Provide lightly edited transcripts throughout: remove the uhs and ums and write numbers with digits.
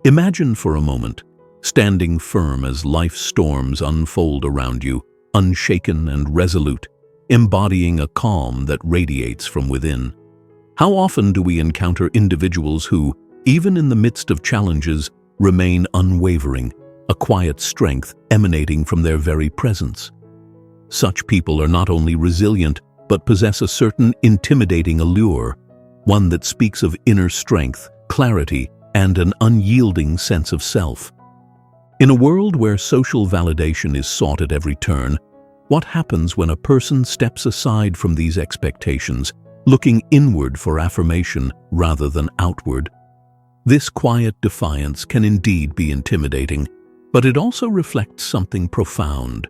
Imagine for a moment, standing firm as life's storms unfold around you, unshaken and resolute, embodying a calm that radiates from within. How often do we encounter individuals who, even in the midst of challenges, remain unwavering, a quiet strength emanating from their very presence? Such people are not only resilient, but possess a certain intimidating allure, one that speaks of inner strength, clarity, and an unyielding sense of self. In a world where social validation is sought at every turn, what happens when a person steps aside from these expectations, looking inward for affirmation rather than outward? This quiet defiance can indeed be intimidating, but it also reflects something profound: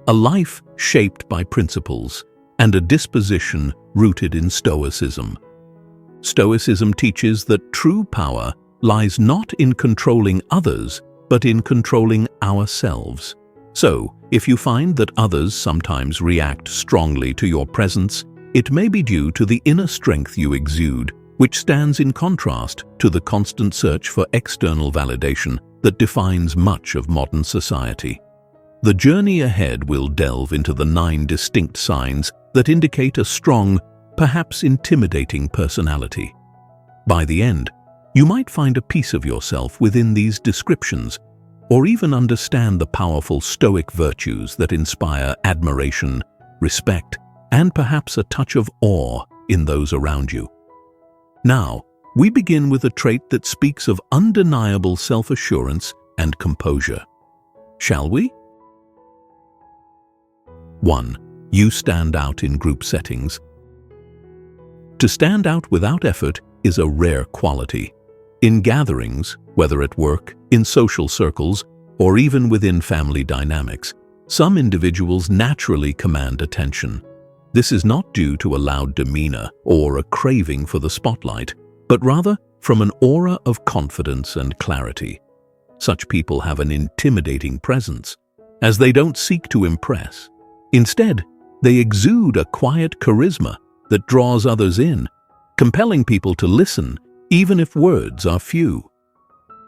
a life shaped by principles and a disposition rooted in Stoicism. Stoicism teaches that true power lies not in controlling others, but in controlling ourselves. So, if you find that others sometimes react strongly to your presence, it may be due to the inner strength you exude, which stands in contrast to the constant search for external validation that defines much of modern society. The journey ahead will delve into the 9 distinct signs that indicate a strong, perhaps intimidating personality. By the end, you might find a piece of yourself within these descriptions, or even understand the powerful Stoic virtues that inspire admiration, respect, and perhaps a touch of awe in those around you. Now, we begin with a trait that speaks of undeniable self-assurance and composure. Shall we? 1. You stand out in group settings. To stand out without effort is a rare quality. In gatherings, whether at work, in social circles, or even within family dynamics, some individuals naturally command attention. This is not due to a loud demeanor or a craving for the spotlight, but rather from an aura of confidence and clarity. Such people have an intimidating presence, as they don't seek to impress. Instead, they exude a quiet charisma that draws others in, compelling people to listen even if words are few.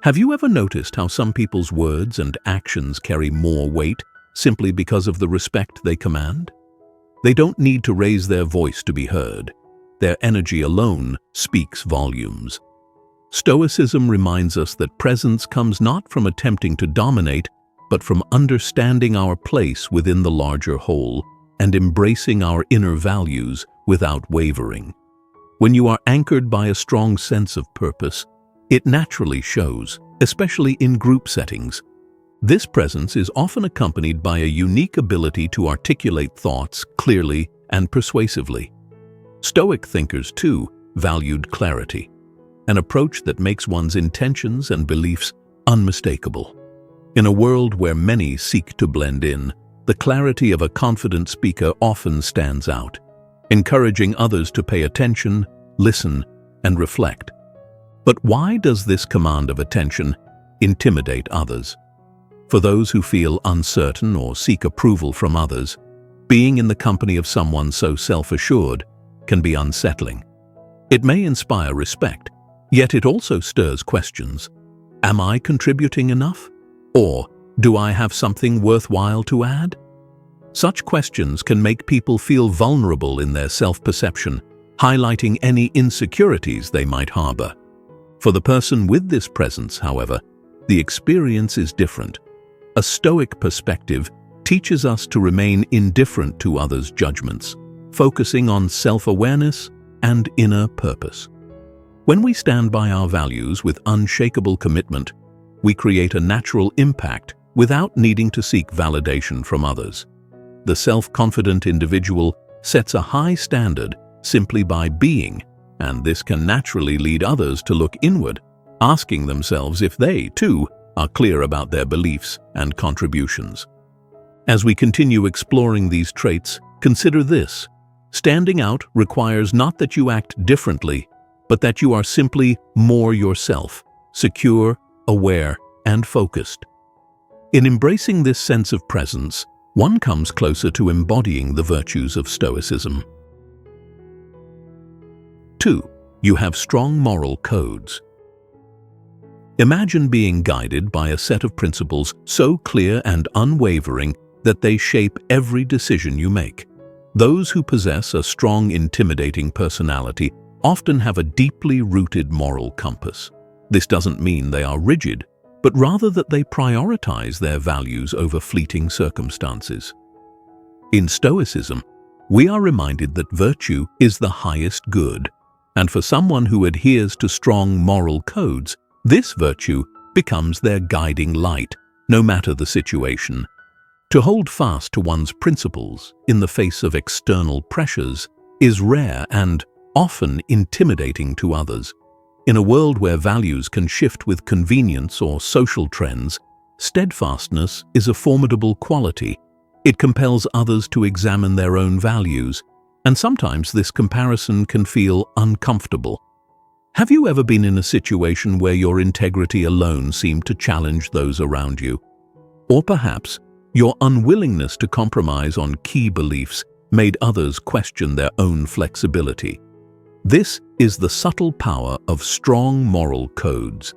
Have you ever noticed how some people's words and actions carry more weight simply because of the respect they command? They don't need to raise their voice to be heard. Their energy alone speaks volumes. Stoicism reminds us that presence comes not from attempting to dominate, but from understanding our place within the larger whole and embracing our inner values without wavering. When you are anchored by a strong sense of purpose, it naturally shows, especially in group settings. This presence is often accompanied by a unique ability to articulate thoughts clearly and persuasively. Stoic thinkers, too, valued clarity, an approach that makes one's intentions and beliefs unmistakable. In a world where many seek to blend in, the clarity of a confident speaker often stands out, encouraging others to pay attention, listen, and reflect. But why does this command of attention intimidate others? For those who feel uncertain or seek approval from others, being in the company of someone so self-assured can be unsettling. It may inspire respect, yet it also stirs questions. Am I contributing enough? Or do I have something worthwhile to add? Such questions can make people feel vulnerable in their self-perception, highlighting any insecurities they might harbor. For the person with this presence, however, the experience is different. A Stoic perspective teaches us to remain indifferent to others' judgments, focusing on self-awareness and inner purpose. When we stand by our values with unshakable commitment, we create a natural impact without needing to seek validation from others. The self-confident individual sets a high standard simply by being, and this can naturally lead others to look inward, asking themselves if they, too, are clear about their beliefs and contributions. As we continue exploring these traits, consider this: standing out requires not that you act differently, but that you are simply more yourself, secure, aware, and focused. In embracing this sense of presence, one comes closer to embodying the virtues of Stoicism. 2. You have strong moral codes. Imagine being guided by a set of principles so clear and unwavering that they shape every decision you make. Those who possess a strong, intimidating personality often have a deeply rooted moral compass. This doesn't mean they are rigid, but rather that they prioritize their values over fleeting circumstances. In Stoicism, we are reminded that virtue is the highest good, and for someone who adheres to strong moral codes, this virtue becomes their guiding light, no matter the situation. To hold fast to one's principles in the face of external pressures is rare and often intimidating to others. In a world where values can shift with convenience or social trends, steadfastness is a formidable quality. It compels others to examine their own values, and sometimes this comparison can feel uncomfortable. Have you ever been in a situation where your integrity alone seemed to challenge those around you? Or perhaps your unwillingness to compromise on key beliefs made others question their own flexibility. This is the subtle power of strong moral codes.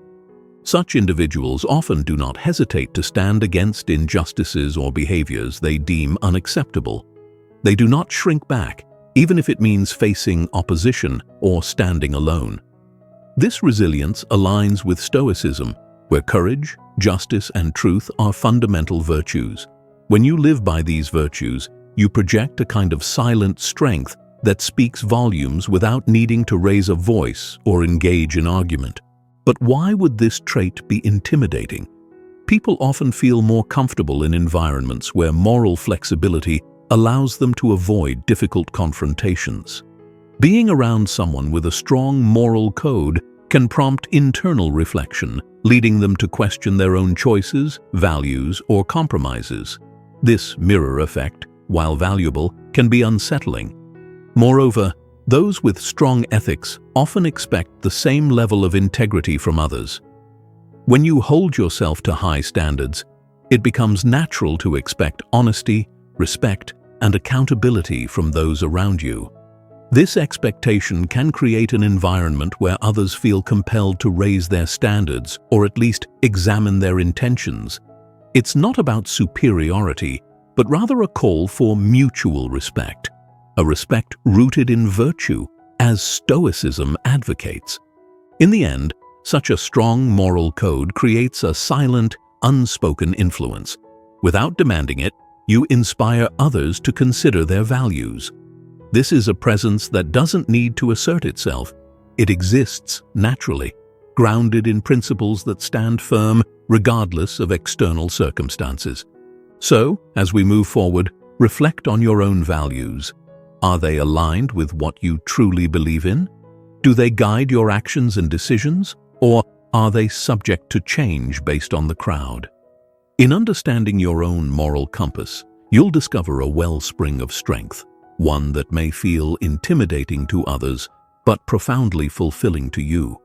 Such individuals often do not hesitate to stand against injustices or behaviors they deem unacceptable. They do not shrink back, even if it means facing opposition or standing alone. This resilience aligns with Stoicism, where courage, justice, and truth are fundamental virtues. When you live by these virtues, you project a kind of silent strength that speaks volumes without needing to raise a voice or engage in argument. But why would this trait be intimidating? People often feel more comfortable in environments where moral flexibility allows them to avoid difficult confrontations. Being around someone with a strong moral code can prompt internal reflection, leading them to question their own choices, values, or compromises. This mirror effect, while valuable, can be unsettling. Moreover, those with strong ethics often expect the same level of integrity from others. When you hold yourself to high standards, it becomes natural to expect honesty, respect, and accountability from those around you. This expectation can create an environment where others feel compelled to raise their standards or at least examine their intentions. It's not about superiority, but rather a call for mutual respect, a respect rooted in virtue, as Stoicism advocates. In the end, such a strong moral code creates a silent, unspoken influence. Without demanding it, you inspire others to consider their values. This is a presence that doesn't need to assert itself. It exists naturally, grounded in principles that stand firm regardless of external circumstances. So, as we move forward, reflect on your own values. Are they aligned with what you truly believe in? Do they guide your actions and decisions, or are they subject to change based on the crowd? In understanding your own moral compass, you'll discover a wellspring of strength, one that may feel intimidating to others, but profoundly fulfilling to you.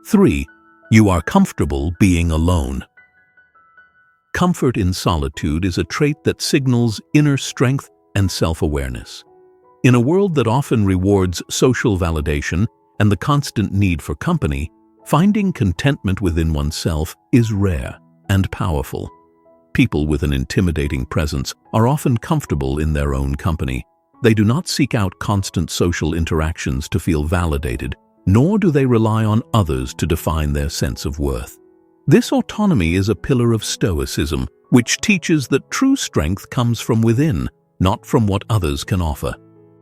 3. You are comfortable being alone. Comfort in solitude is a trait that signals inner strength and self-awareness. In a world that often rewards social validation and the constant need for company, finding contentment within oneself is rare and powerful. People with an intimidating presence are often comfortable in their own company. They do not seek out constant social interactions to feel validated, nor do they rely on others to define their sense of worth. This autonomy is a pillar of Stoicism, which teaches that true strength comes from within, not from what others can offer.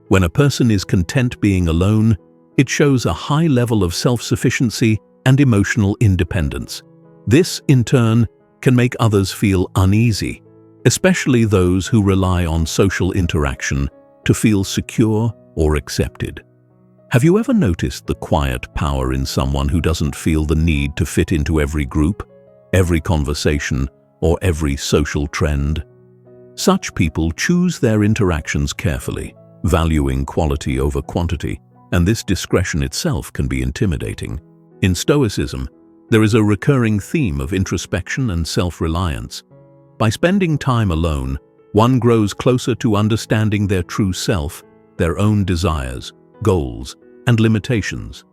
When a person is content being alone, it shows a high level of self-sufficiency and emotional independence. This, in turn, can make others feel uneasy, especially those who rely on social interaction to feel secure or accepted. Have you ever noticed the quiet power in someone who doesn't feel the need to fit into every group, every conversation, or every social trend? Such people choose their interactions carefully, valuing quality over quantity, and this discretion itself can be intimidating. In Stoicism, there is a recurring theme of introspection and self-reliance. By spending time alone, one grows closer to understanding their true self, their own desires, goals, and limitations.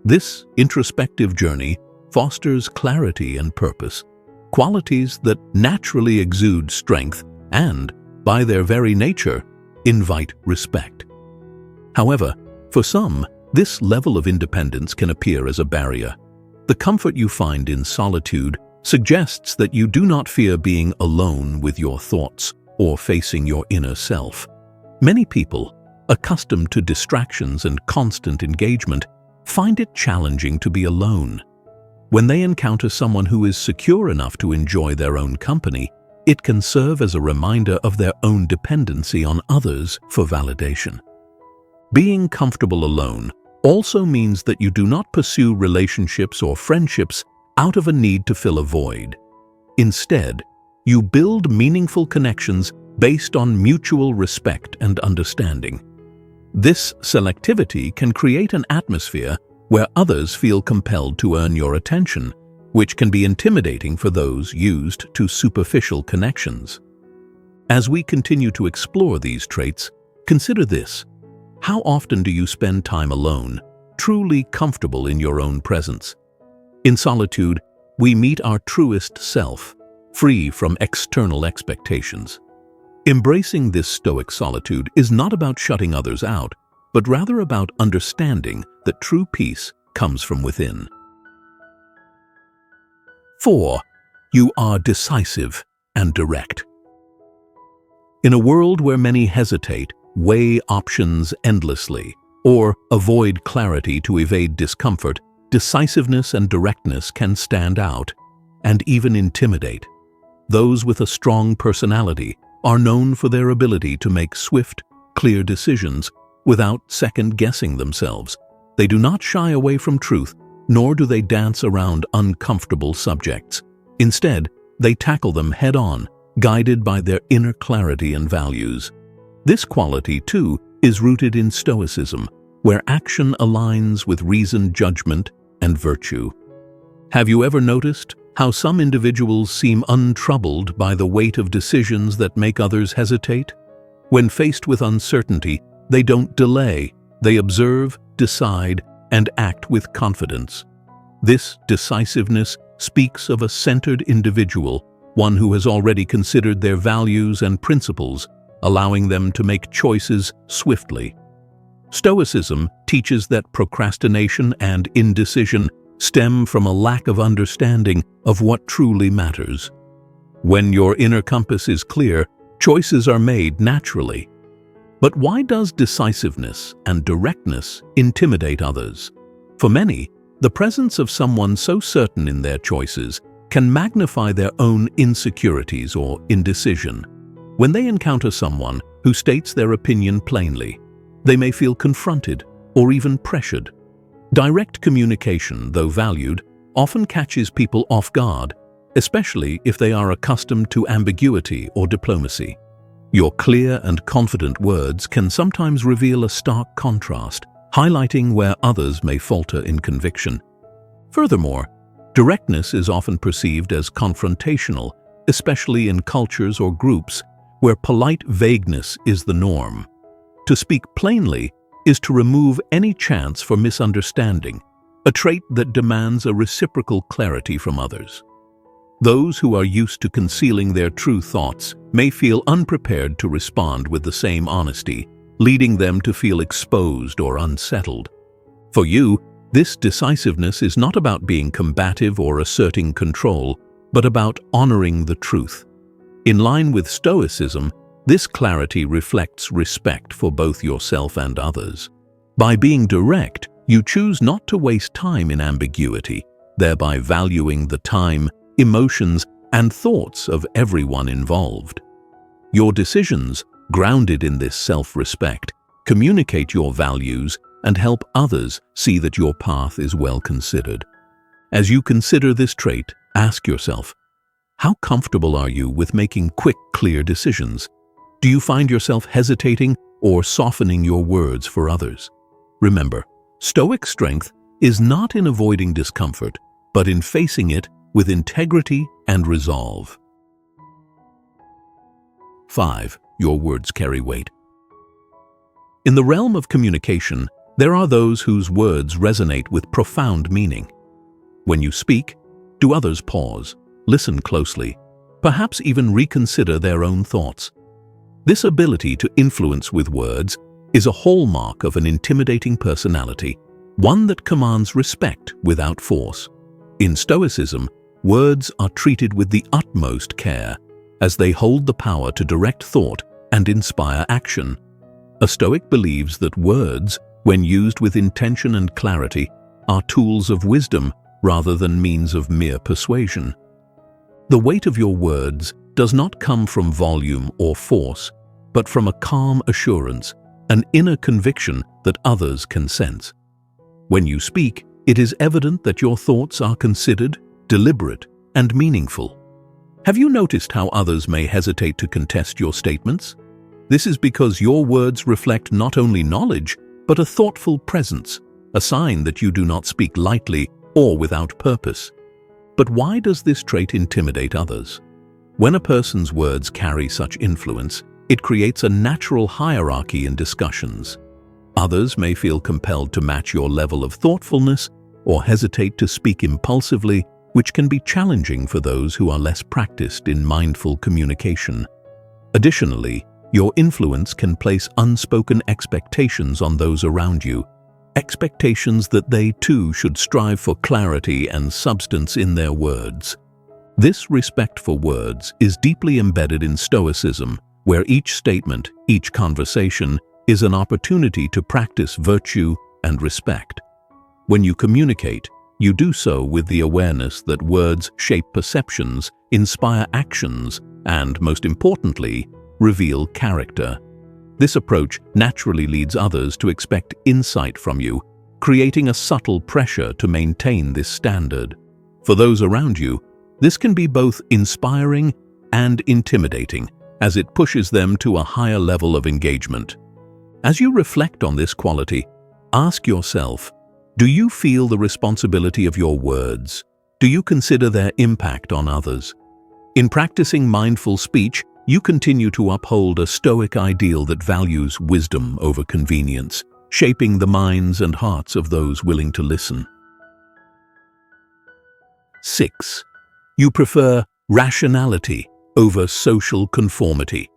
This introspective journey fosters clarity and purpose, qualities that naturally exude strength and, by their very nature, invite respect. However, for some, this level of independence can appear as a barrier. The comfort you find in solitude suggests that you do not fear being alone with your thoughts or facing your inner self. Many people, accustomed to distractions and constant engagement, find it challenging to be alone. When they encounter someone who is secure enough to enjoy their own company, it can serve as a reminder of their own dependency on others for validation. Being comfortable alone also means that you do not pursue relationships or friendships out of a need to fill a void. Instead, you build meaningful connections based on mutual respect and understanding. This selectivity can create an atmosphere where others feel compelled to earn your attention, which can be intimidating for those used to superficial connections. As we continue to explore these traits, consider this. How often do you spend time alone, truly comfortable in your own presence? In solitude, we meet our truest self, free from external expectations. Embracing this Stoic solitude is not about shutting others out, but rather about understanding that true peace comes from within. 4. You are decisive and direct. In a world where many hesitate, weigh options endlessly, or avoid clarity to evade discomfort, decisiveness and directness can stand out and even intimidate. Those with a strong personality are known for their ability to make swift, clear decisions without second-guessing themselves. They do not shy away from truth, nor do they dance around uncomfortable subjects. Instead, they tackle them head-on, guided by their inner clarity and values. This quality, too, is rooted in Stoicism, where action aligns with reasoned judgment and virtue. Have you ever noticed how some individuals seem untroubled by the weight of decisions that make others hesitate? When faced with uncertainty, they don't delay, they observe, decide, and act with confidence. This decisiveness speaks of a centered individual, one who has already considered their values and principles, allowing them to make choices swiftly. Stoicism teaches that procrastination and indecision stem from a lack of understanding of what truly matters. When your inner compass is clear, choices are made naturally. But why does decisiveness and directness intimidate others? For many, the presence of someone so certain in their choices can magnify their own insecurities or indecision. When they encounter someone who states their opinion plainly, they may feel confronted or even pressured. Direct communication, though valued, often catches people off guard, especially if they are accustomed to ambiguity or diplomacy. Your clear and confident words can sometimes reveal a stark contrast, highlighting where others may falter in conviction. Furthermore, directness is often perceived as confrontational, especially in cultures or groups where polite vagueness is the norm. To speak plainly is to remove any chance for misunderstanding, a trait that demands a reciprocal clarity from others. Those who are used to concealing their true thoughts may feel unprepared to respond with the same honesty, leading them to feel exposed or unsettled. For you, this decisiveness is not about being combative or asserting control, but about honoring the truth. In line with Stoicism, this clarity reflects respect for both yourself and others. By being direct, you choose not to waste time in ambiguity, thereby valuing the time, emotions, and thoughts of everyone involved. Your decisions, grounded in this self-respect, communicate your values and help others see that your path is well considered. As you consider this trait, ask yourself, how comfortable are you with making quick, clear decisions? Do you find yourself hesitating or softening your words for others? Remember, Stoic strength is not in avoiding discomfort, but in facing it with integrity and resolve. 5. Your words carry weight. In the realm of communication, There are those whose words resonate with profound meaning. When you speak, do others pause, listen closely, perhaps even reconsider their own thoughts? This ability to influence with words is a hallmark of an intimidating personality, one that commands respect without force. In Stoicism, words are treated with the utmost care, as they hold the power to direct thought and inspire action. A Stoic believes that words, when used with intention and clarity, are tools of wisdom rather than means of mere persuasion. The weight of your words does not come from volume or force, but from a calm assurance, an inner conviction that others can sense. When you speak, it is evident that your thoughts are considered, deliberate, and meaningful. Have you noticed how others may hesitate to contest your statements? This is because your words reflect not only knowledge, but a thoughtful presence, a sign that you do not speak lightly or without purpose. But why does this trait intimidate others? When a person's words carry such influence, it creates a natural hierarchy in discussions. Others may feel compelled to match your level of thoughtfulness or hesitate to speak impulsively, which can be challenging for those who are less practiced in mindful communication. Additionally, your influence can place unspoken expectations on those around you, expectations that they too should strive for clarity and substance in their words. This respect for words is deeply embedded in Stoicism, where each statement, each conversation, is an opportunity to practice virtue and respect. When you communicate, you do so with the awareness that words shape perceptions, inspire actions, and, most importantly, reveal character. This approach naturally leads others to expect insight from you, creating a subtle pressure to maintain this standard. For those around you, this can be both inspiring and intimidating, as it pushes them to a higher level of engagement. As you reflect on this quality, ask yourself, do you feel the responsibility of your words? Do you consider their impact on others? In practicing mindful speech, you continue to uphold a Stoic ideal that values wisdom over convenience, shaping the minds and hearts of those willing to listen. 6. You prefer rationality over social conformity.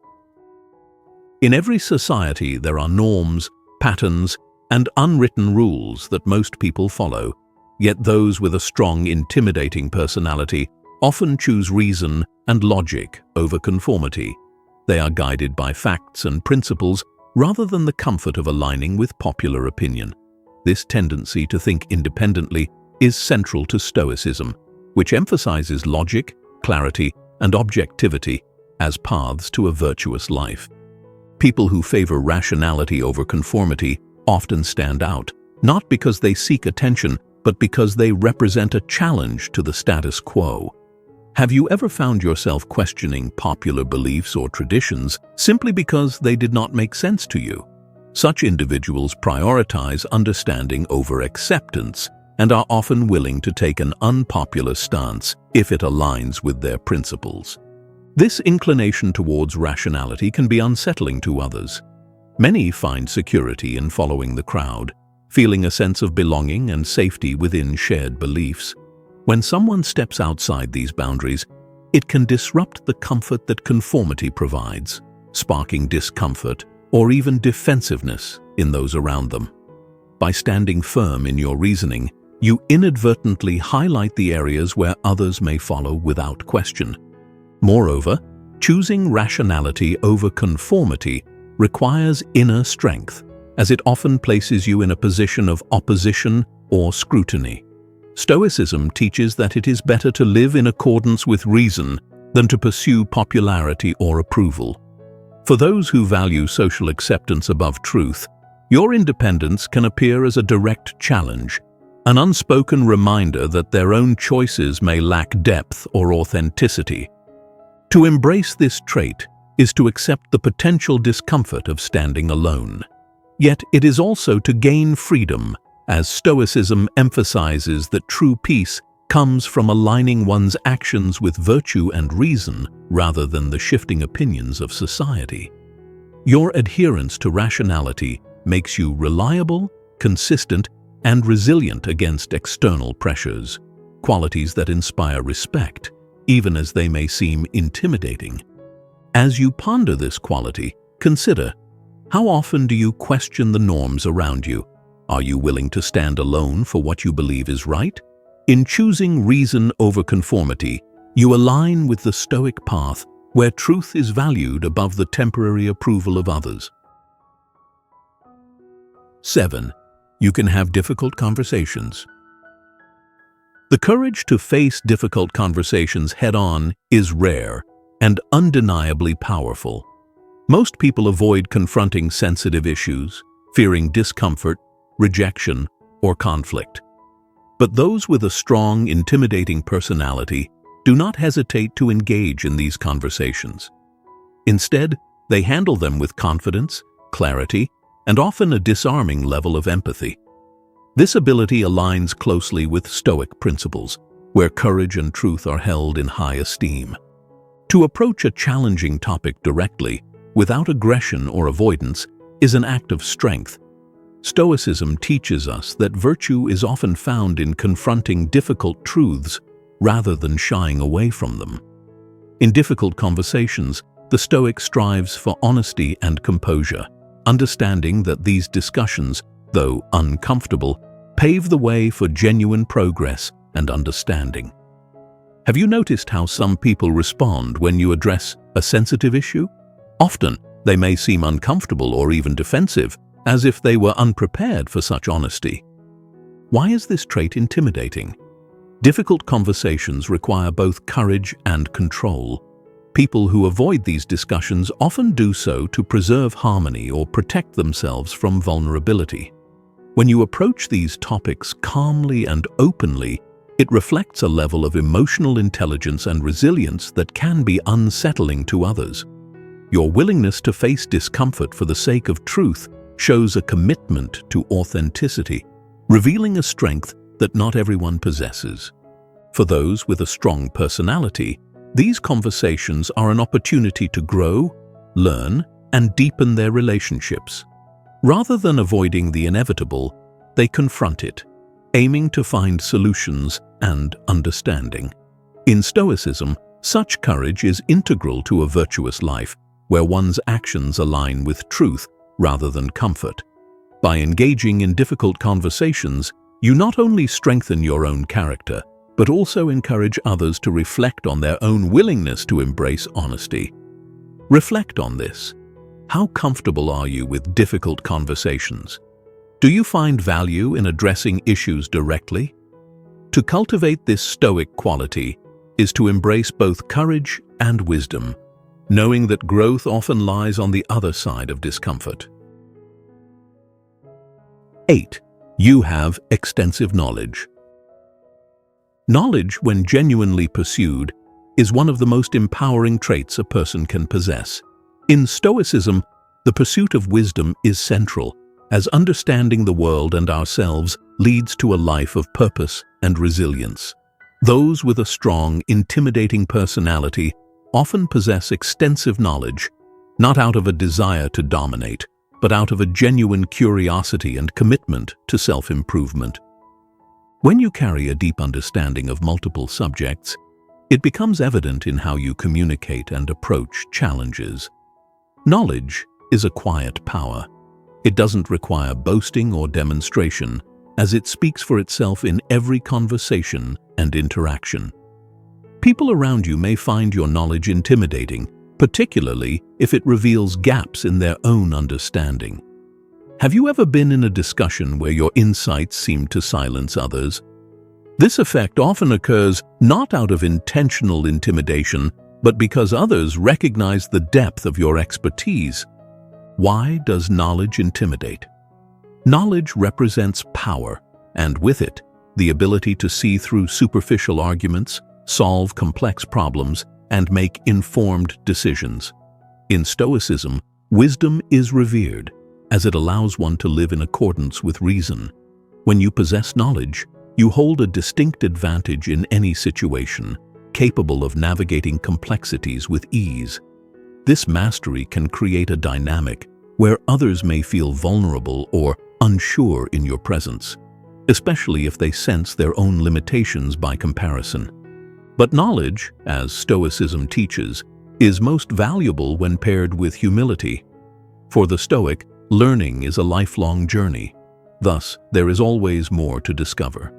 In every society, there are norms, patterns, and unwritten rules that most people follow, yet those with a strong, intimidating personality often choose reason and logic over conformity. They are guided by facts and principles rather than the comfort of aligning with popular opinion. This tendency to think independently is central to Stoicism, which emphasizes logic, clarity, and objectivity as paths to a virtuous life. People who favor rationality over conformity often stand out, not because they seek attention, but because they represent a challenge to the status quo. Have you ever found yourself questioning popular beliefs or traditions simply because they did not make sense to you? Such individuals prioritize understanding over acceptance and are often willing to take an unpopular stance if it aligns with their principles. This inclination towards rationality can be unsettling to others. Many find security in following the crowd, feeling a sense of belonging and safety within shared beliefs. When someone steps outside these boundaries, it can disrupt the comfort that conformity provides, sparking discomfort or even defensiveness in those around them. By standing firm in your reasoning, you inadvertently highlight the areas where others may follow without question. Moreover, choosing rationality over conformity requires inner strength, as it often places you in a position of opposition or scrutiny. Stoicism teaches that it is better to live in accordance with reason than to pursue popularity or approval. For those who value social acceptance above truth, your independence can appear as a direct challenge, an unspoken reminder that their own choices may lack depth or authenticity. To embrace this trait is to accept the potential discomfort of standing alone. Yet it is also to gain freedom, as Stoicism emphasizes that true peace comes from aligning one's actions with virtue and reason rather than the shifting opinions of society. Your adherence to rationality makes you reliable consistent, and resilient against external pressures, qualities that inspire respect, even as they may seem intimidating. As you ponder this quality, consider, how often do you question the norms around you? Are you willing to stand alone for what you believe is right? In choosing reason over conformity, you align with the Stoic path, where truth is valued above the temporary approval of others. 7. You can have difficult conversations. The courage to face difficult conversations head-on is rare and undeniably powerful. Most people avoid confronting sensitive issues, fearing discomfort, rejection, or conflict. But those with a strong, intimidating personality do not hesitate to engage in these conversations. Instead, they handle them with confidence, clarity, and often a disarming level of empathy. This ability aligns closely with Stoic principles, where courage and truth are held in high esteem. To approach a challenging topic directly, without aggression or avoidance, is an act of strength. Stoicism teaches us that virtue is often found in confronting difficult truths rather than shying away from them. In difficult conversations, the Stoic strives for honesty and composure, understanding that these discussions, though uncomfortable, pave the way for genuine progress and understanding. Have you noticed how some people respond when you address a sensitive issue? Often, they may seem uncomfortable or even defensive, as if they were unprepared for such honesty. Why is this trait intimidating? Difficult conversations require both courage and control. People who avoid these discussions often do so to preserve harmony or protect themselves from vulnerability. When you approach these topics calmly and openly, it reflects a level of emotional intelligence and resilience that can be unsettling to others. Your willingness to face discomfort for the sake of truth shows a commitment to authenticity, revealing a strength that not everyone possesses. For those with a strong personality, these conversations are an opportunity to grow, learn, and deepen their relationships. Rather than avoiding the inevitable, they confront it, aiming to find solutions and understanding. In Stoicism, such courage is integral to a virtuous life, where one's actions align with truth rather than comfort. By engaging in difficult conversations, you not only strengthen your own character, but also encourage others to reflect on their own willingness to embrace honesty. Reflect on this. How comfortable are you with difficult conversations? Do you find value in addressing issues directly? To cultivate this Stoic quality is to embrace both courage and wisdom, knowing that growth often lies on the other side of discomfort. 8. You have extensive knowledge. Knowledge, when genuinely pursued, is one of the most empowering traits a person can possess. In Stoicism, the pursuit of wisdom is central, as understanding the world and ourselves leads to a life of purpose and resilience. Those with a strong, intimidating personality often possess extensive knowledge, not out of a desire to dominate, but out of a genuine curiosity and commitment to self-improvement. When you carry a deep understanding of multiple subjects, it becomes evident in how you communicate and approach challenges. Knowledge is a quiet power. It doesn't require boasting or demonstration, as it speaks for itself in every conversation and interaction. People around you may find your knowledge intimidating, particularly if it reveals gaps in their own understanding. Have you ever been in a discussion where your insights seem to silence others? This effect often occurs not out of intentional intimidation, but because others recognize the depth of your expertise. Why does knowledge intimidate? Knowledge represents power, and with it, the ability to see through superficial arguments, solve complex problems, and make informed decisions. In Stoicism, wisdom is revered, as it allows one to live in accordance with reason. When you possess knowledge, you hold a distinct advantage in any situation, capable of navigating complexities with ease. This mastery can create a dynamic where others may feel vulnerable or unsure in your presence, especially if they sense their own limitations by comparison. But knowledge, as Stoicism teaches, is most valuable when paired with humility. For the Stoic, learning is a lifelong journey. Thus, there is always more to discover.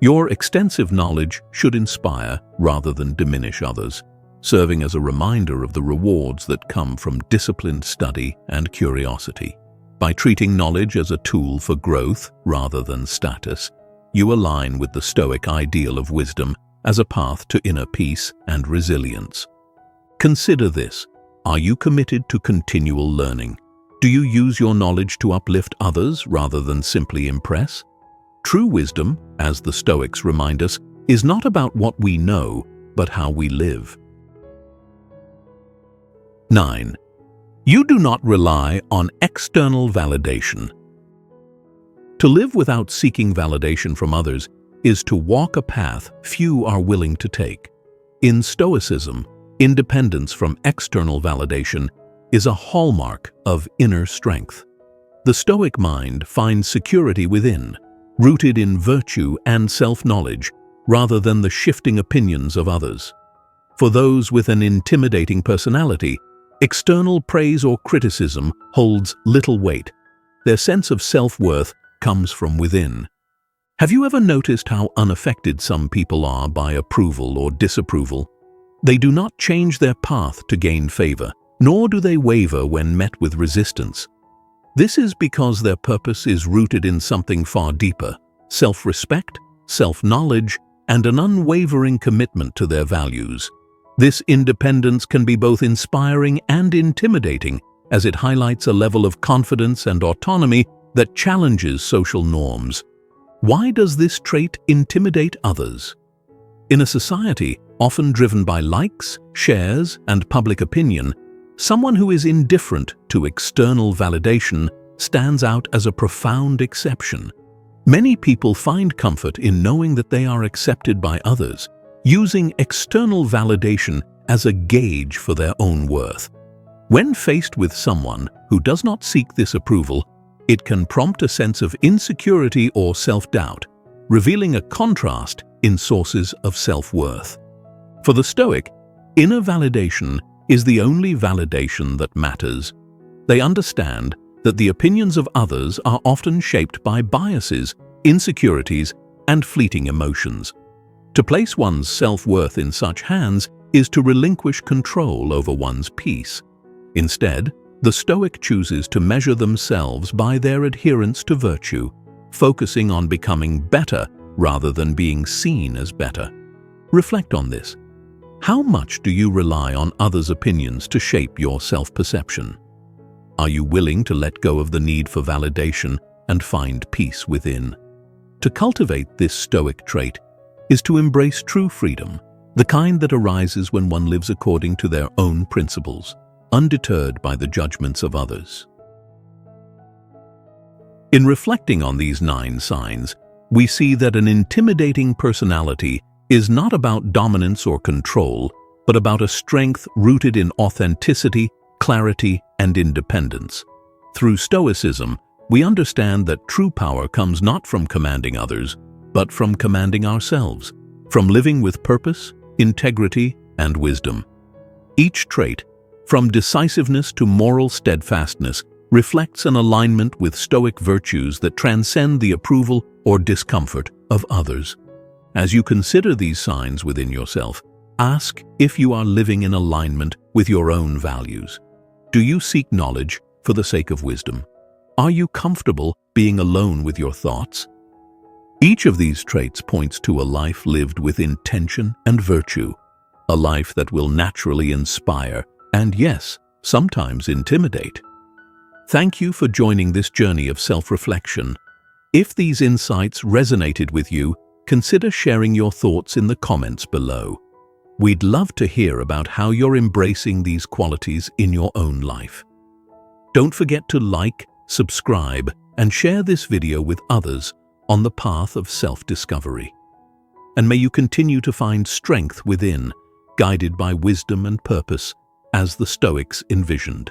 Your extensive knowledge should inspire rather than diminish others, serving as a reminder of the rewards that come from disciplined study and curiosity. By treating knowledge as a tool for growth rather than status, you align with the Stoic ideal of wisdom as a path to inner peace and resilience. Consider this. Are you committed to continual learning? Do you use your knowledge to uplift others rather than simply impress? True wisdom, as the Stoics remind us, is not about what we know, but how we live. 9. You do not rely on external validation. To live without seeking validation from others is to walk a path few are willing to take. In Stoicism, independence from external validation is a hallmark of inner strength. The Stoic mind finds security within, rooted in virtue and self-knowledge, rather than the shifting opinions of others. For those with an intimidating personality, external praise or criticism holds little weight. Their sense of self-worth comes from within. Have you ever noticed how unaffected some people are by approval or disapproval? They do not change their path to gain favor, nor do they waver when met with resistance. This is because their purpose is rooted in something far deeper: self-respect, self-knowledge, and an unwavering commitment to their values. This independence can be both inspiring and intimidating, as it highlights a level of confidence and autonomy that challenges social norms. Why does this trait intimidate others? In a society often driven by likes, shares, and public opinion, someone who is indifferent to external validation stands out as a profound exception. Many people find comfort in knowing that they are accepted by others, using external validation as a gauge for their own worth. When faced with someone who does not seek this approval, it can prompt a sense of insecurity or self-doubt, revealing a contrast in sources of self-worth. For the Stoic, inner validation is the only validation that matters. They understand that the opinions of others are often shaped by biases, insecurities, and fleeting emotions. To place one's self-worth in such hands is to relinquish control over one's peace. Instead, the Stoic chooses to measure themselves by their adherence to virtue, focusing on becoming better rather than being seen as better. Reflect on this. How much do you rely on others' opinions to shape your self-perception? Are you willing to let go of the need for validation and find peace within? To cultivate this Stoic trait is to embrace true freedom, the kind that arises when one lives according to their own principles, undeterred by the judgments of others. In reflecting on these 9 signs, we see that an intimidating personality is not about dominance or control, but about a strength rooted in authenticity, clarity, and independence. Through Stoicism, we understand that true power comes not from commanding others, but from commanding ourselves, from living with purpose, integrity, and wisdom. Each trait, from decisiveness to moral steadfastness, reflects an alignment with Stoic virtues that transcend the approval or discomfort of others. As you consider these signs within yourself, ask if you are living in alignment with your own values. Do you seek knowledge for the sake of wisdom? Are you comfortable being alone with your thoughts? Each of these traits points to a life lived with intention and virtue, a life that will naturally inspire and, yes, sometimes intimidate. Thank you for joining this journey of self-reflection. If these insights resonated with you, consider sharing your thoughts in the comments below. We'd love to hear about how you're embracing these qualities in your own life. Don't forget to like, subscribe, and share this video with others on the path of self-discovery. And may you continue to find strength within, guided by wisdom and purpose, as the Stoics envisioned.